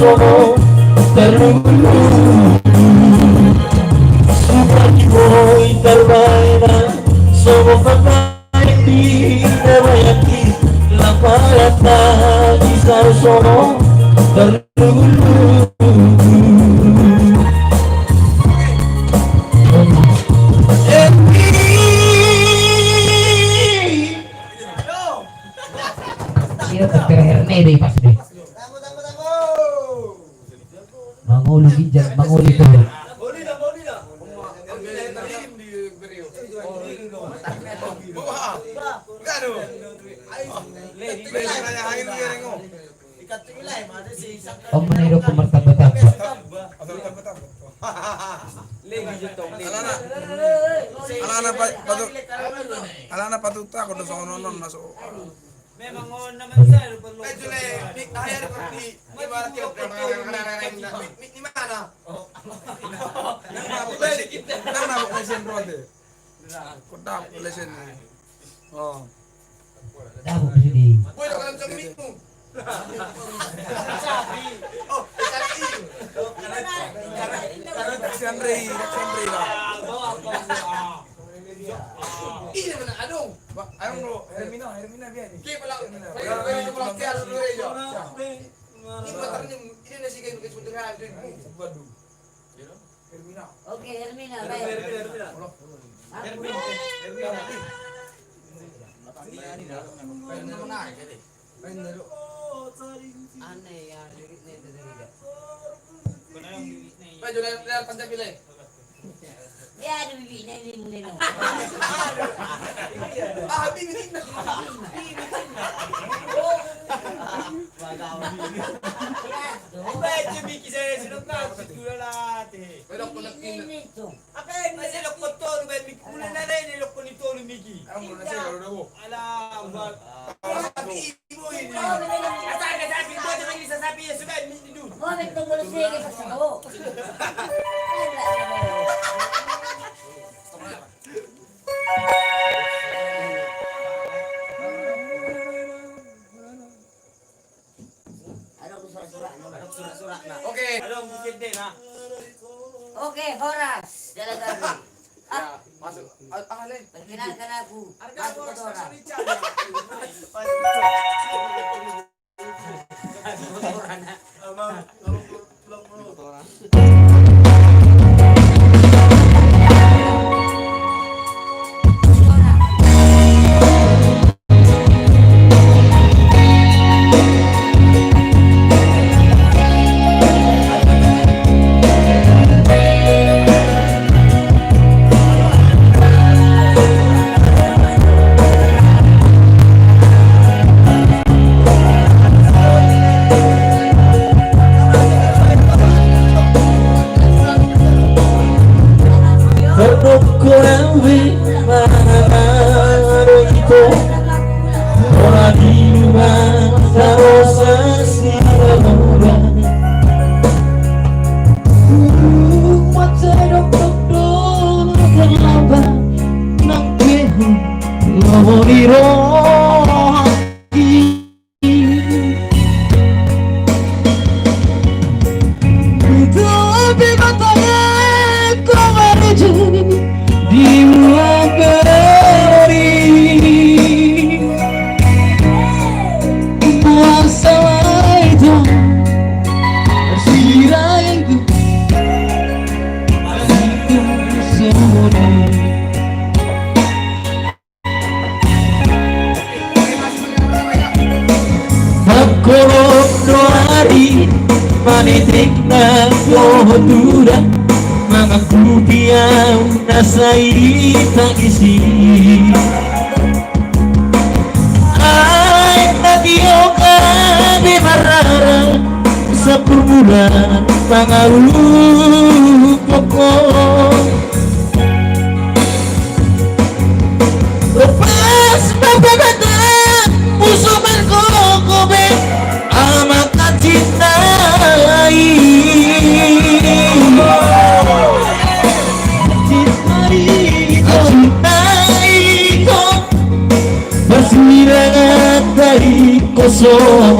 sono terlalu seperti boy terbaik semua pemain di terbayaki lapalata di sono terlalu deh pas deh. Manguli bijak, manguli tuh. Om meniru pemertabatan. Alana patuta ako doon sa nonon masuk. Memang naman saya perlu. Ayah di mana? Nama lesen rote. Kodak lesen. Oh. Dapat mesti di. Boy dalam cemikmu. Oh, Sandri lah. Ini mana adung? Ayong lo, Hermina biar ni. Kaya pala, kaya pala kaya dulu aja. Ini motornya ini nasi kayu ke sebentar ada. Waduh. Hermina. Oke, Hermina, baik. Aneh ya, liriknya itu tidak. Baju lihat Pancasila. Ya, ada bibitnya ini mulai dong. Bibit. Baca biki saya sudah kau sudah lah teh. Ini tuh. Apa yang masih lokot tu lu baik biki bulan ada ini lokot itu lu biki. Kamu nasi kalau dah. Alah, buat. Ibu ini. Asal sapi tu jangan bisa sapi ya sudah ni dulu. Mau betul betul sih kita tahu. Oke. Ada mungkin deh nah. Oke, Horas, jalan lagi. Ya, masuk. Ale. Perkenalkan aku. Masuk ke Horas. Kosong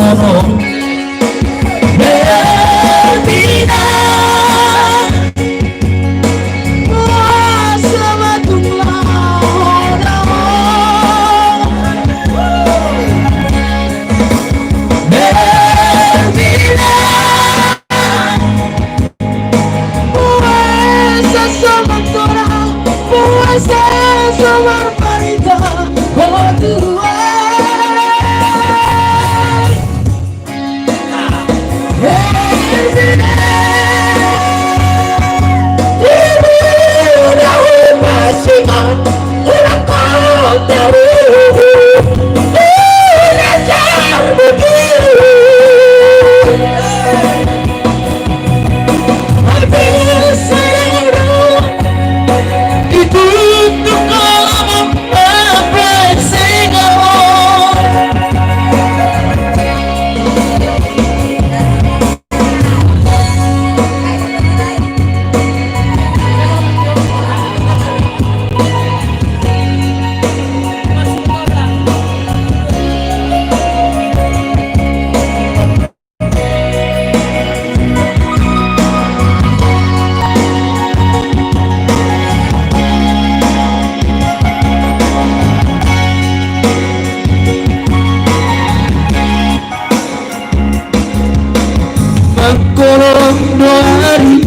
Magkulong doari,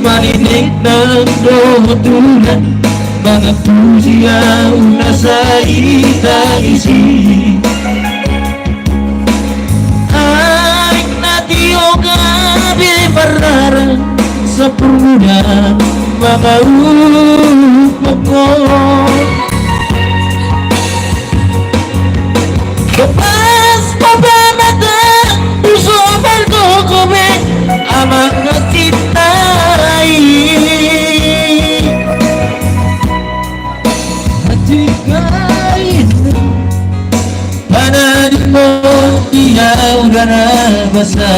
maninig ng dotulan, mga pusiyaw na sa isip ay natiyong abili sa puna mga upo ko. Kapas papamatang puso pagkukubi ang mga sitay at ikain pananin mo diyaw ka na basa.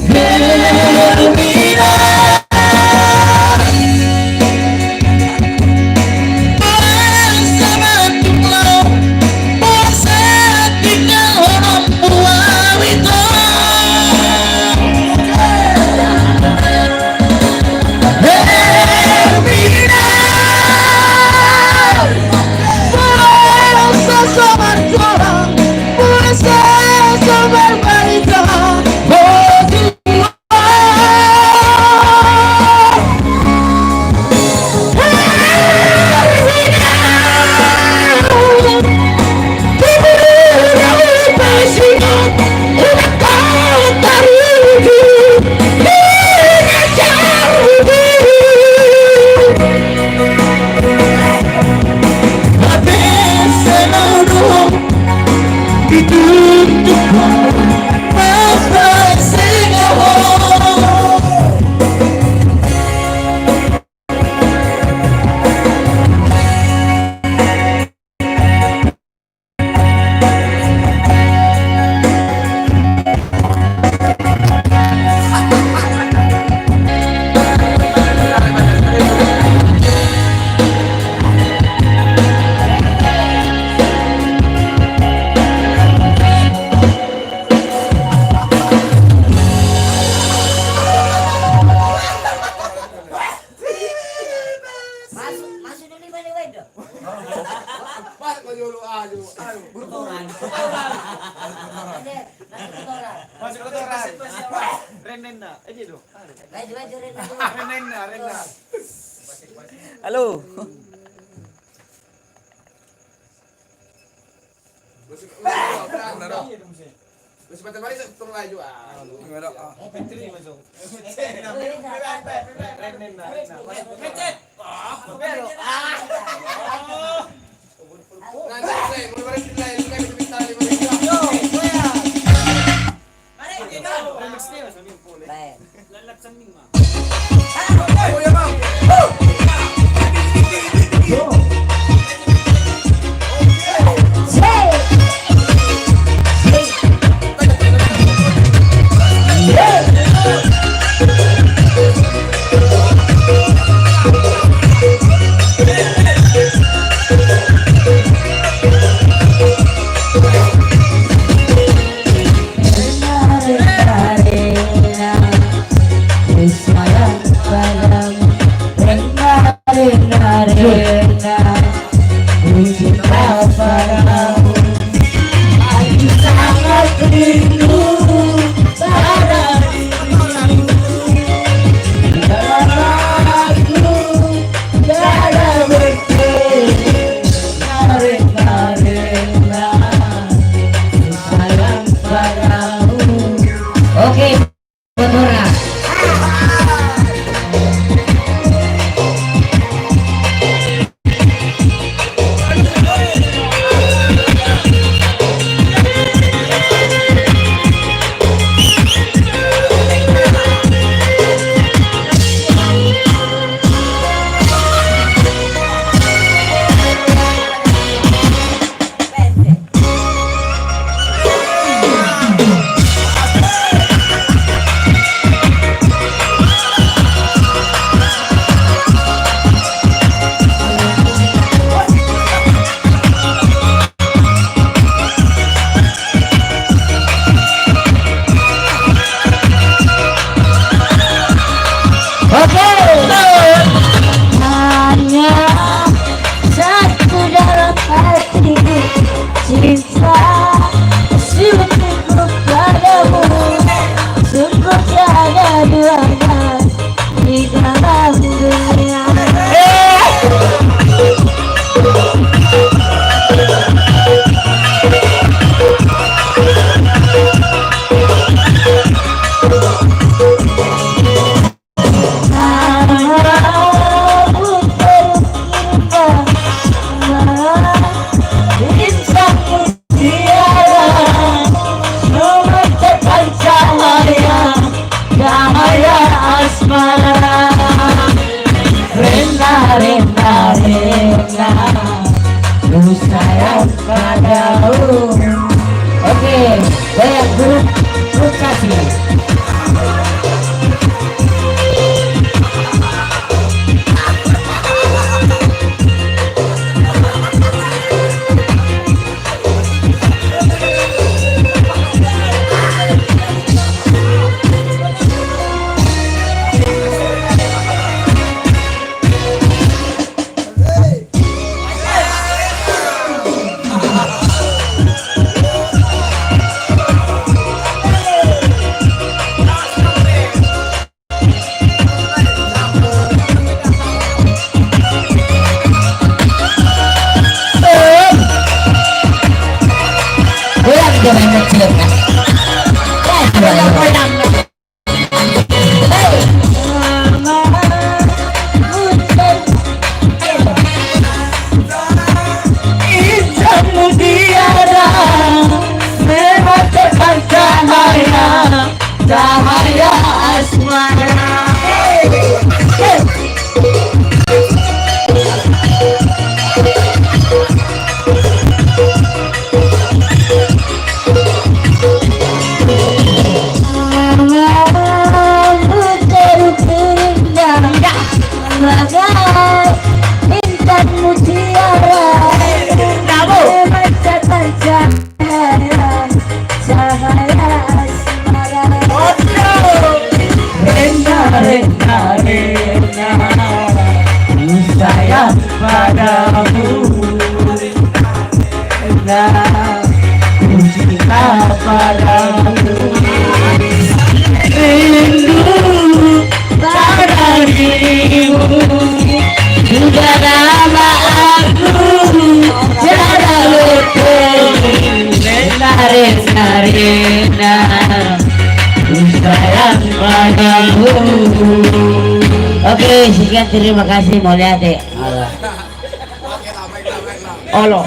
Hermina, Masuk dulu balik wedo. Masuk ke dulu, aduh. Kotoran. Ada, masuk kotoran. Masuk ke toran. Renenda. Aja dong. Baju rena. Renenda. Halo. Terus sebentar balik turun lagi juga. Fitri masuk. Renenda. Nanti saya mulai balik sini lagi kami minta 5.000. Baik. Ayo ya bang. Sayang padamu asmara, rena rena rena, ku sayang padamu. Oke, banyak grup kasih. Cahaya asmara. Intan mutiara, cahaya asmara. Rena rena rena, ku sayang padamu. Rena, ku cinta padamu. Rindu pada dirimu, sudah lama aku tiada lupa. Rena rena rena, sayang padamu. Oke, sekian terima kasih mulia dek. Allah. Allah.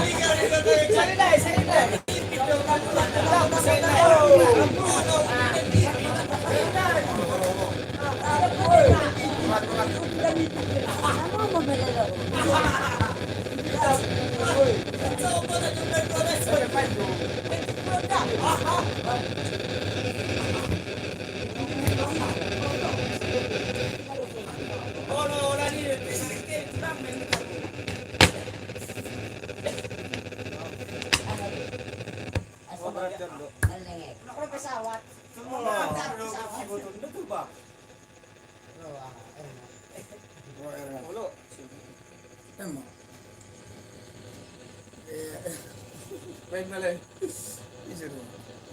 Baik nale. Isi tu.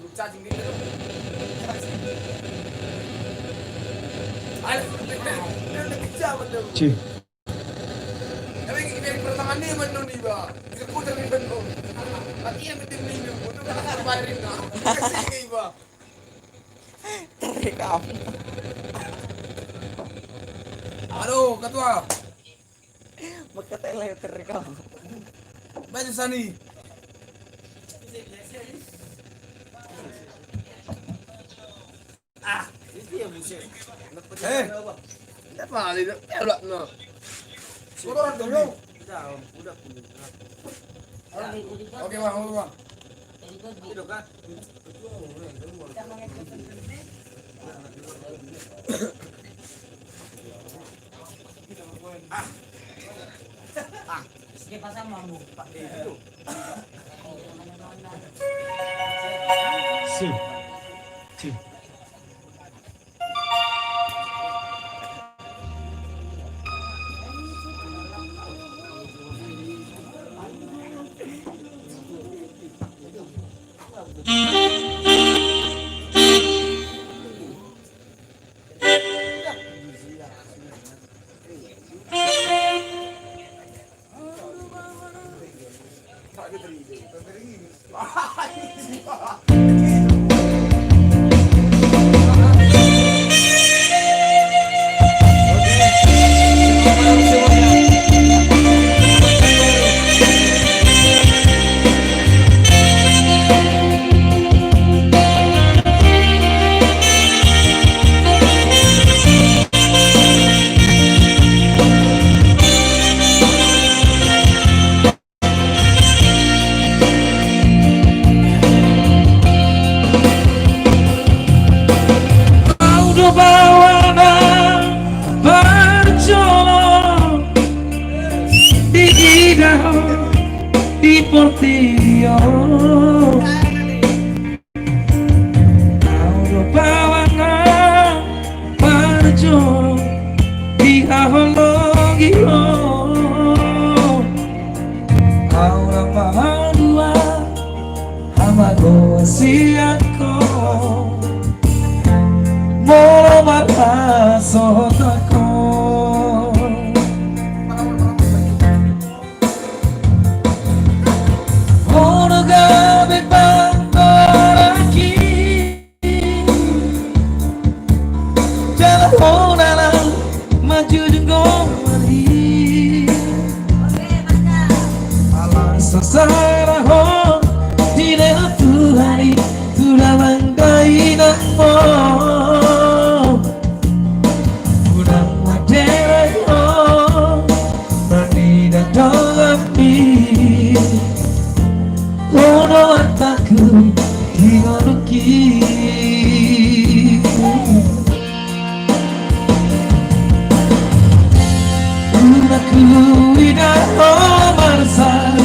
Lu charging ni. Alah, dia kerja betul. Cih. Tapi ini pertama ni betul ni ba. Kita putar ni betul. Mati yang betul ni betul kan bayarin na. Kasi ba. Terekam. Halo, ketua. Magkatay terekam. Baca sani. Apa ni? Elok no. Suruh dulu. Oke, bang, bang. maju kembali. Oke, mantap. Alasan sarahho tidak Tuhan sudah mengkai namo. Kurang wajaryo mandi dan dolami. Ono ataku hinggaruki. Unaku tidak marsa.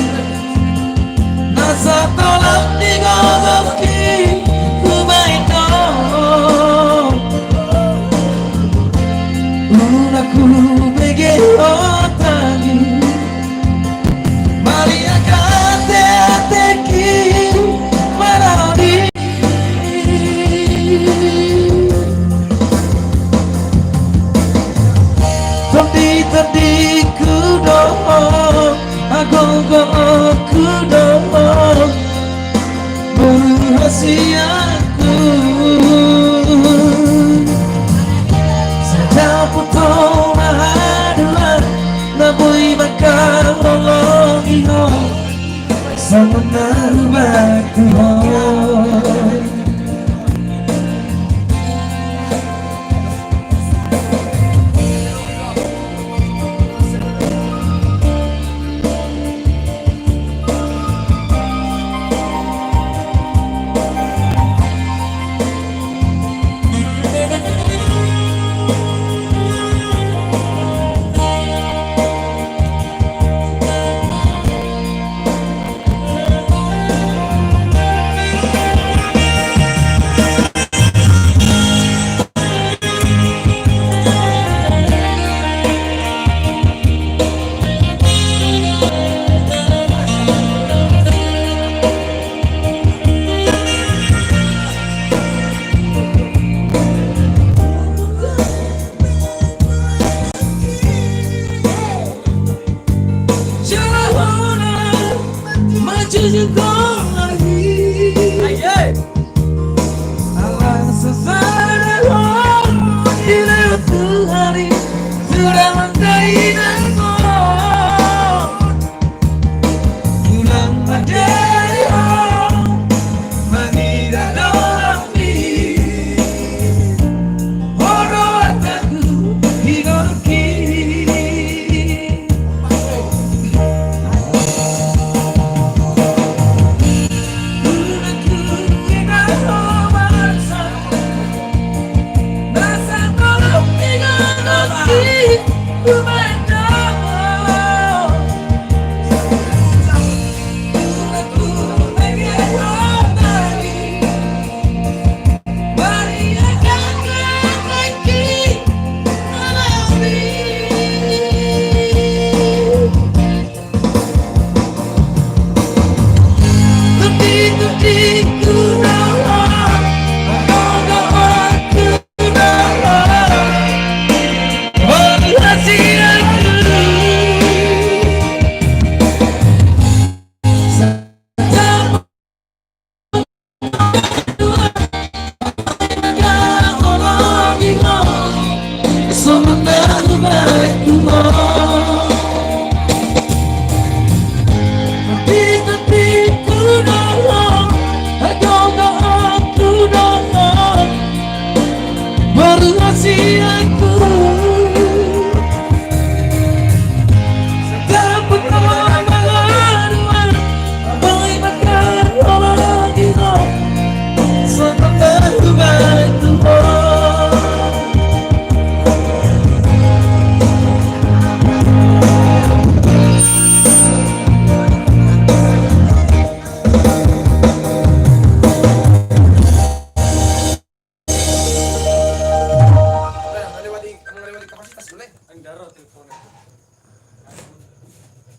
Nasa tolak di gogoki kumaito. Unaku begero tagi Maria kate ateki maradi. Tadi kudo agogo kudo berhasiaku sedang puto mahaduan nabui bakal lologi ho sama narbatu ho.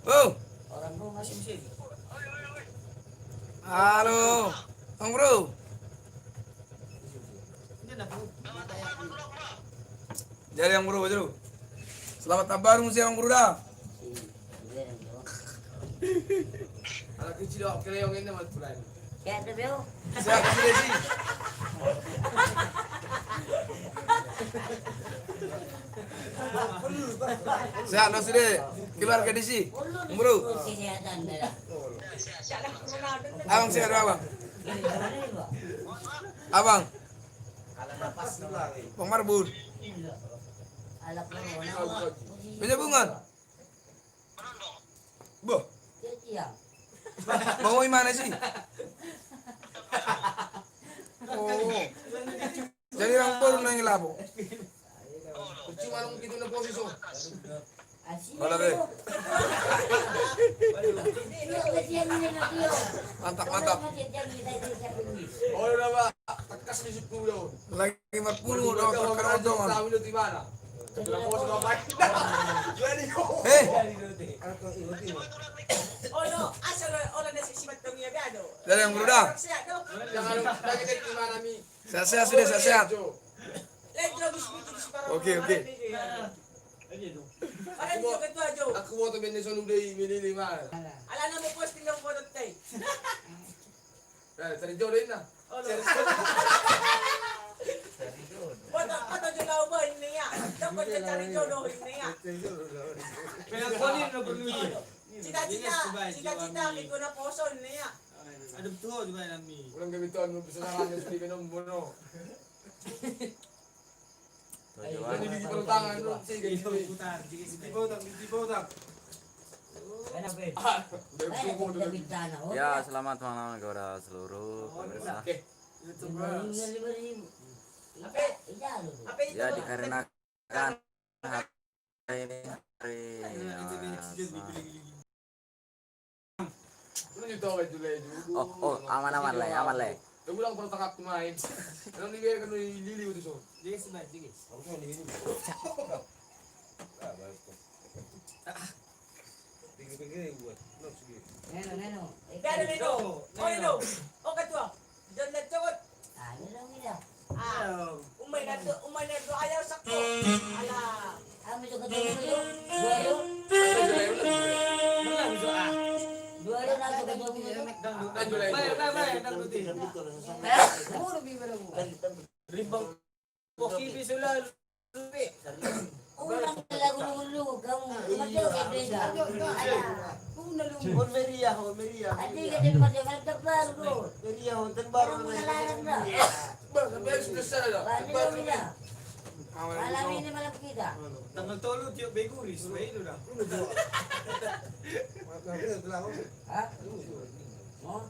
Oh. Halo, Bang Bro. Jadi Bang Bro, bro. Selamat kabar musim Bang Bro dah. Anak kecil dah, kira yang ini mat pulang. Ya, ada beo. Siap kecil sih. Sehat lo sudah. Keluarga di sini. Bro. Kesehatan dah. Abang sehat abang. Abang. Bang Marbun. Alat mana? Punya bungan. Boh. Siang. Mau mana sih? Oh. Jadi orang pun nang labo. Cuma nung gitu na posisi. Wala be. Mantap mantap. Oh udah ba. Takas di situ dulu. Lagi 40 dapat keroncongan. Tahu di mana? Hei. Oh no, asal orang nasi simat kami ya gado. Dari yang berudah. Jangan lagi di mana mi. Sehat-sehat sudah sehat. Oke. Aku foto Benson udah milih 5. Ala na mo posting ng photo tay. Tadi jodohin na. Foto juga ba ini ya. Dapat cari jodoh ini ya. Pinagkunin na berluya. Cita-cita ko na poso ini ya. Ada betul di mana mi? Ulang gamiton mo bisa narangan sa bibinom mo no. Jadi di tangan lu sih gitu. Dipotong. Ya, selamat malam kepada seluruh pemirsa. Ya, dikarenakan hari ini aman lah. Tunggu lang pernah tangkap kumain. Anong nibigay ka nung liliw dito? Sige, smile, sige. Neno. Pero nito. Oh ino. O katwa. Diyan na chokot. Ano lang nila? Umay na to ayaw sakto. Ala. Kami tu ketemu dulu. Dua hari nak ketemu dulu. Ribang poki bisulan. Ulang lagu dulu kamu. Macam beda. Meria. Adi kata macam mantap baru. Meria hotel Baru mengalarang dah. Sampai sudah sana. Baru dah. Malam ini malam kita. Tanggal tolo tiyo beguris, may ilo na. Hah? Oh?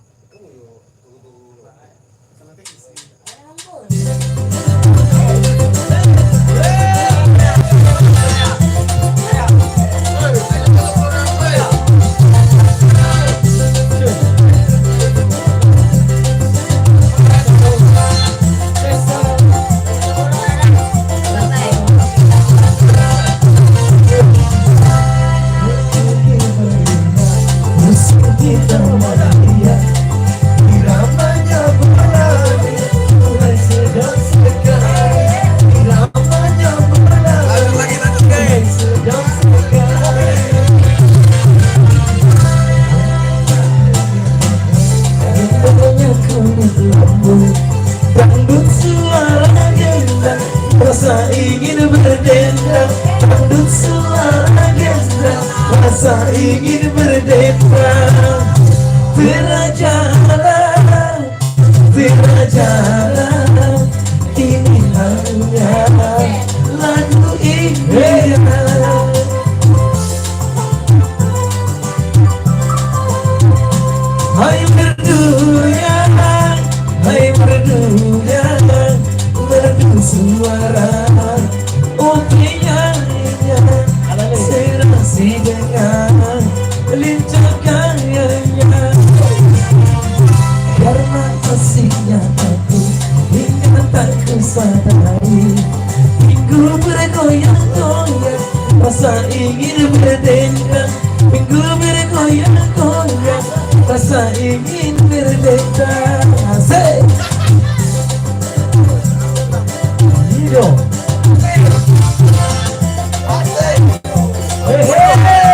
Ano pun? Dangdut suara gendang, rasa ingin berdendang. Dangdut suara gendang, rasa ingin berdendang. Terajalah, ini hanya lagu indah. Hai merdunya, merdu suara, penyanyinya serasi dengan lincah gayanya. Karena asingnya aku hingga tak kusadari, minggu bergoyang-goyang, rasa ingin berdendang. Minggu bergoyang-goyang, rasa ingin berdendang. Asik. Hidup. Hey.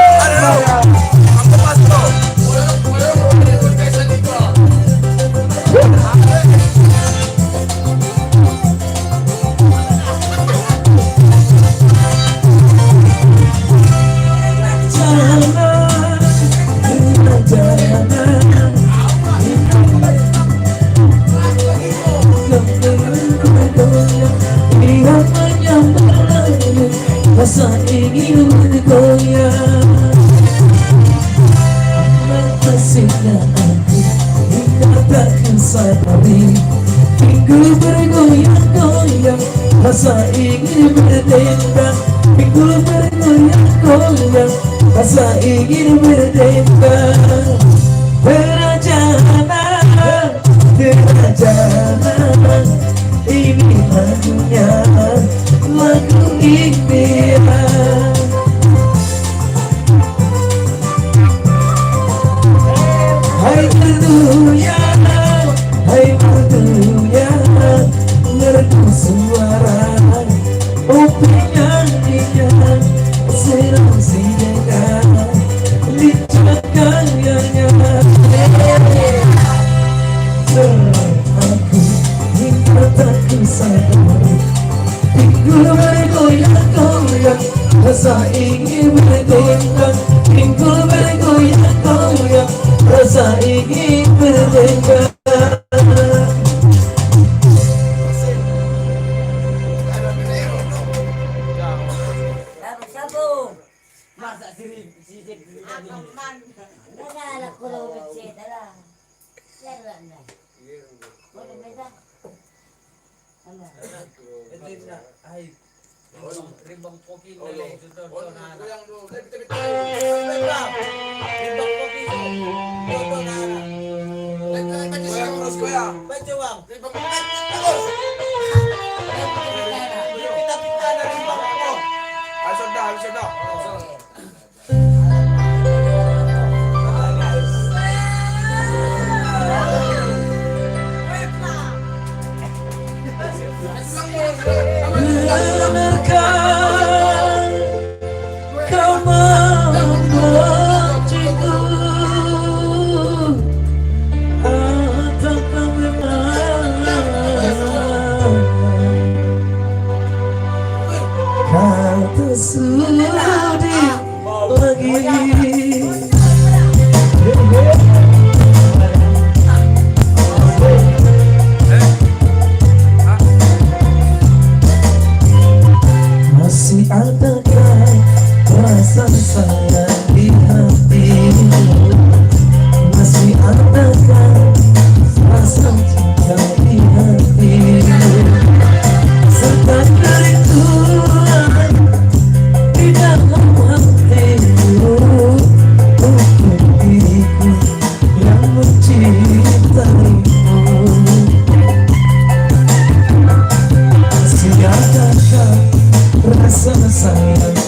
rasa ingin bergoyang. Tersiksa aku hingga tak kusadari, minggu bergoyang-goyang, rasa ingin berdendang. Minggu bergoyang-goyang, rasa ingin berdendang. Berjalan, berjalan, ini lagunya, lagu impian. Hai merduya, hai merduya, merdu suara, oh penyanyinya, serang sidakan, lincah gayanya. Aku hingga tak kusadari, minggu bergoyang-goyang, rasa ingin berdendang. Minggu bergoyang-goyang, rasa ingin berdendang. Sabong. Masa sisip Aman. Nagala ko daw bitse tala. Laran na. Boleh beda. Ano? Ito na. Ay. Rimbang poki na lang. Ito na. Goyang dulu. Kita Rimbang poki. Ito na. goyang terus goyang. Baca bang. Rimbang terus. Kita na rimbang poki. Ayo sudah. Benarkah kau membenciku, ataukah memang kau tersudi lagi? Masih adakah rasa sayang di hatimu? Masih adakah rasa cinta di hatimu? Serta kerinduan di dalam hatimu untuk diriku yang mencintaimu. Masih adakah rasa sayang